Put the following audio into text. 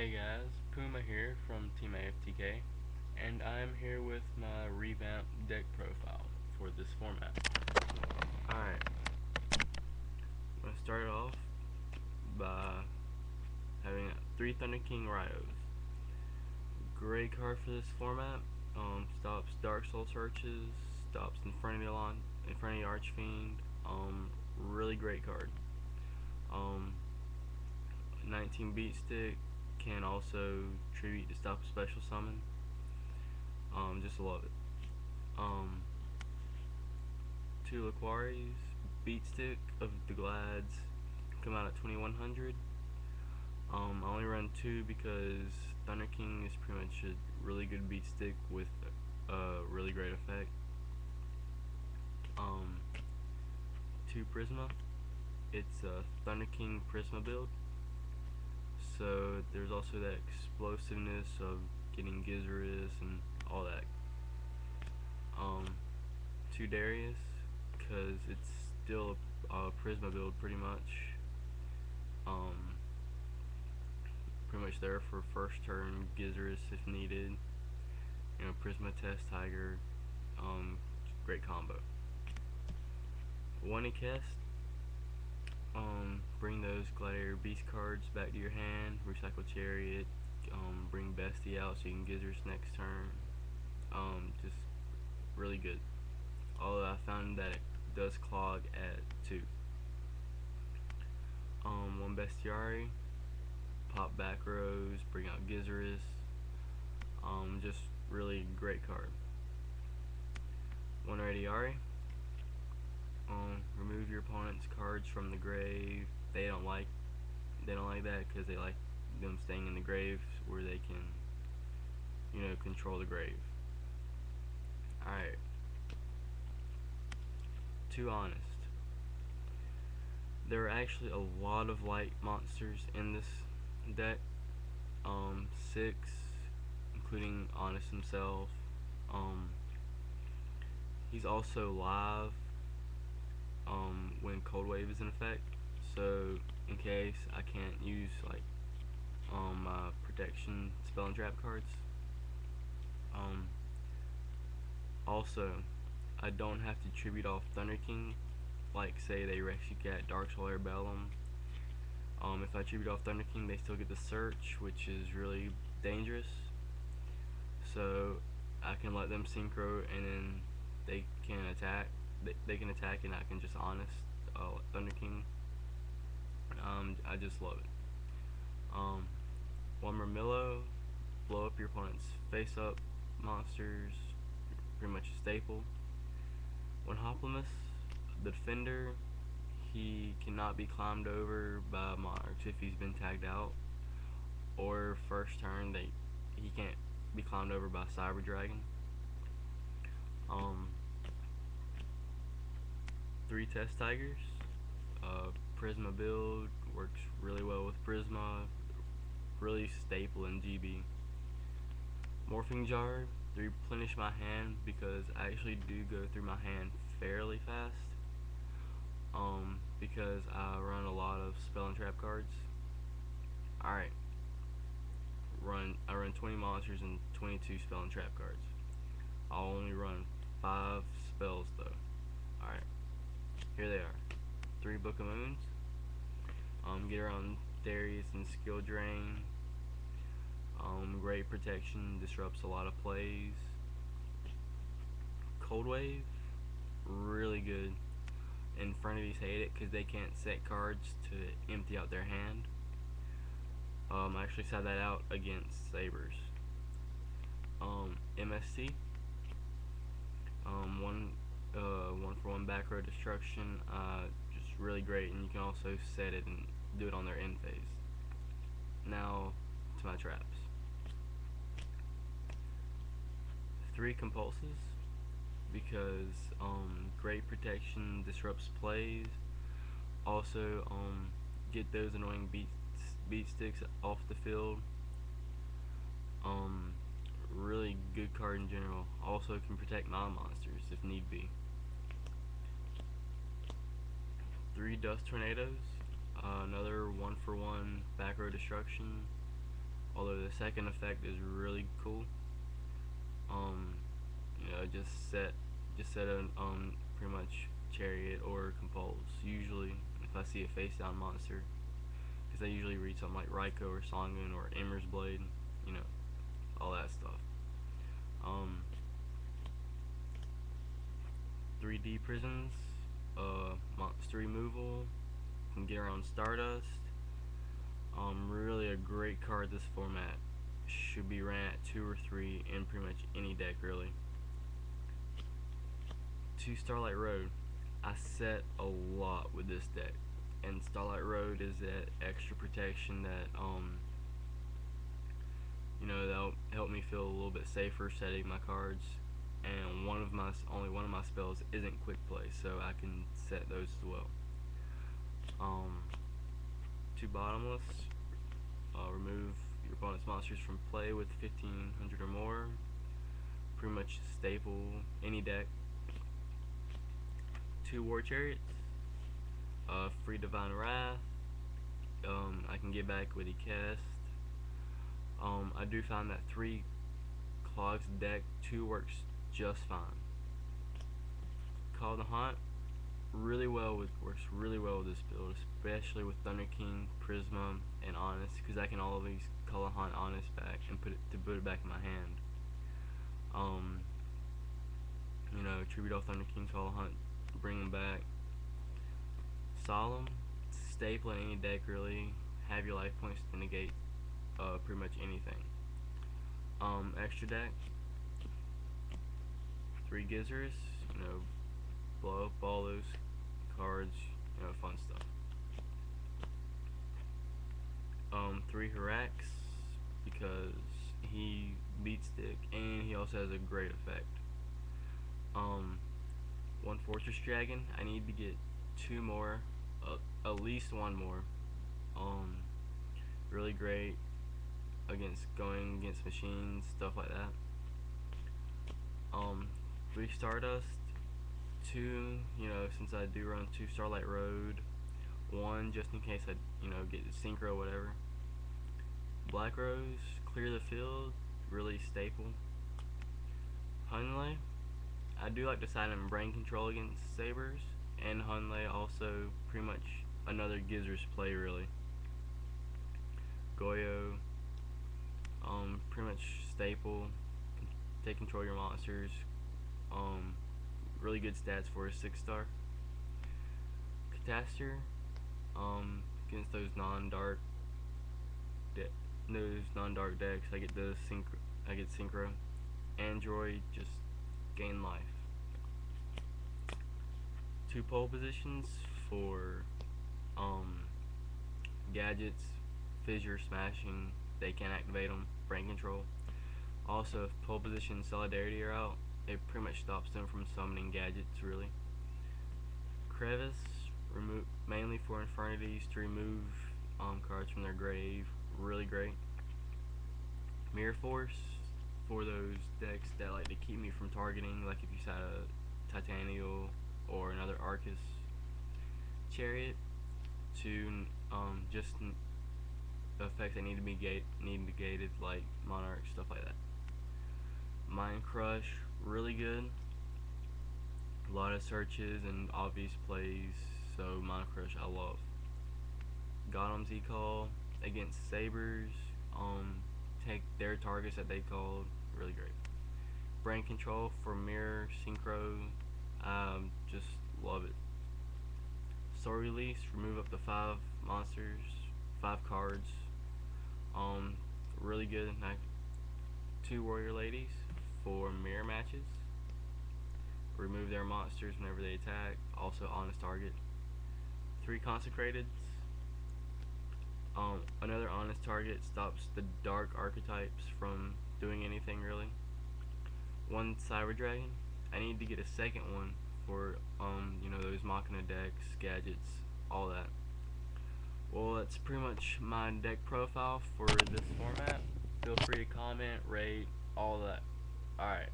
Hey guys, Puma here from Team AFTK, and I'm here with my revamped deck profile for this format. Alright, I'm going to start off by having 3 Thunder King Rhios. Great card for this format. Stops Dark Soul searches, stops Infernity Archfiend. Really great card. 19 beat stick, can also tribute to stop a special summon. Just love it. 2 Laquaris, beat stick of the Glads, come out at 2100. I only run 2 because Thunder King is pretty much a really good beat stick with a really great effect. 2 Prisma. It's a Thunder King Prisma build, so there's also that explosiveness of getting Gizzardus and all that. 2 Darius, because it's still a Prisma build pretty much. Pretty much there for first turn Gizzardus if needed. Prisma Test Tiger, great combo. 1 Ikest, bring those Gladiator Beast cards back to your hand, recycle Chariot, bring Bestie out so you can Gizzardus next turn. Just really good. Although I found that it does clog at 2. 1 Bestiari, pop back rows, bring out Gizzardus. Just really great card. 1 Radiari, remove your opponent's cards from the grave. They don't like that because they like them staying in the grave where they can, control the grave. Alright. 2 Honest. There are actually a lot of light monsters in this deck. 6, including Honest himself. He's also live when Cold Wave is in effect, so in case I can't use my protection spell and trap cards. Also, I don't have to tribute off Thunder King, like say they Rescue Cat, Dark Soul, or Bellum. If I tribute off Thunder King, they still get the search, which is really dangerous. So I can let them synchro, and then they can attack. They can attack, and I can just Honest Thunder King. I just love it. 1 Murmillo, blow up your opponent's face-up monsters, pretty much a staple. 1 Hoplimus, the defender. He cannot be climbed over by monarchs if he's been tagged out, or first turn he can't be climbed over by Cyber Dragon. 3 Test Tigers. Prisma build, works really well with Prisma, really staple in GB. Morphing Jar, to replenish my hand, because I actually do go through my hand fairly fast, because I run a lot of spell and trap cards. Alright, I run 20 monsters and 22 spell and trap cards. I'll only run 5 spells though. Alright, here they are. 3 Book of Moons. Get around Darius and Skill Drain. Great protection, disrupts a lot of plays. Cold Wave, really good. Infernities hate it because they can't set cards to empty out their hand. I actually sat that out against Sabers. MST, 1-for-1 back row destruction, just really great, and you can also set it and do it on their end phase. Now to my traps. 3 Compulses, because great protection, disrupts plays. Also get those annoying beat sticks off the field. Really good card in general. Also can protect my monsters if need be. 3 Dust Tornadoes, another 1-for-1 back row destruction. although the second effect is really cool. Um, just set a pretty much chariot or compulse. Usually, if I see a face down monster, because I usually read something like Raikou or Sangun or Emmer's Blade, you know, all that stuff. Um, 3D prisons, monster removal, can get around Stardust. Really a great card this format. Should be ran at 2 or 3 in pretty much any deck, really. 2 Starlight Road. I set a lot with this deck, and Starlight Road is that extra protection that that'll help me feel a little bit safer setting my cards. And only one of my spells isn't quick play, so I can set those as well. 2 Bottomless. Remove your opponent's monsters from play with 1500 or more. Pretty much staple any deck. 2 War Chariots. Free Divine Wrath. I can get back what he cast. I do find that 3 Clogs deck 2 works just fine. Call the Hunt works really well with this build, especially with Thunder King, Prisma, and Honest, because I can always call a Hunt Honest back and put it back in my hand. Tribute off Thunder King, call a Hunt, bring them back. Solemn, staple in any deck really. Have your life points to negate pretty much anything. Extra deck, 3 Gizzards, blow up all those cards, fun stuff. 3 Hirax, because he beats stick and he also has a great effect. 1 Fortress Dragon. I need to get 2 more, at least 1 more. Really great going against machines, stuff like that. 3 Stardust. 2, since I do run 2 Starlight Road. 1 just in case I, get synchro or whatever. Black Rose, clear the field, really staple. Hunley, I do like to side in brain control against Sabers, and Hunley also pretty much another Gizzard's play really. Goyo, pretty much staple, take control of your monsters, really good stats for a 6-star. Catastor, against those non-dark decks, I get synchro. Android, just gain life. 2 pole positions for gadgets, fissure, smashing, they can't activate them, brain control. Also, if pole position and solidarity are out, it pretty much stops them from summoning gadgets really. Crevice, mainly for Infernities to remove cards from their grave, really great. Mirror Force, for those decks that like to keep me from targeting, like if you set a Titanial or another Arcus. Chariot, to just effects that need to be negated, like Monarch, stuff like that. Mind Crush, really good. A lot of searches and obvious plays, so Mind Crush I love. Gotham Z-Call against Sabers, take their targets that they called, really great. Brain Control for Mirror, Synchro, just love it. Soul Release, remove up to 5 monsters, 5 cards, really good. 2 Warrior Ladies for mirror matches, remove their monsters whenever they attack, also honest target. 3 Consecrateds, another honest target, stops the dark archetypes from doing anything really. 1 Cyber Dragon, I need to get a second one for those Machina decks, gadgets, all that. Well, that's pretty much my deck profile for this format. Feel free to comment, rate, all that. Alright.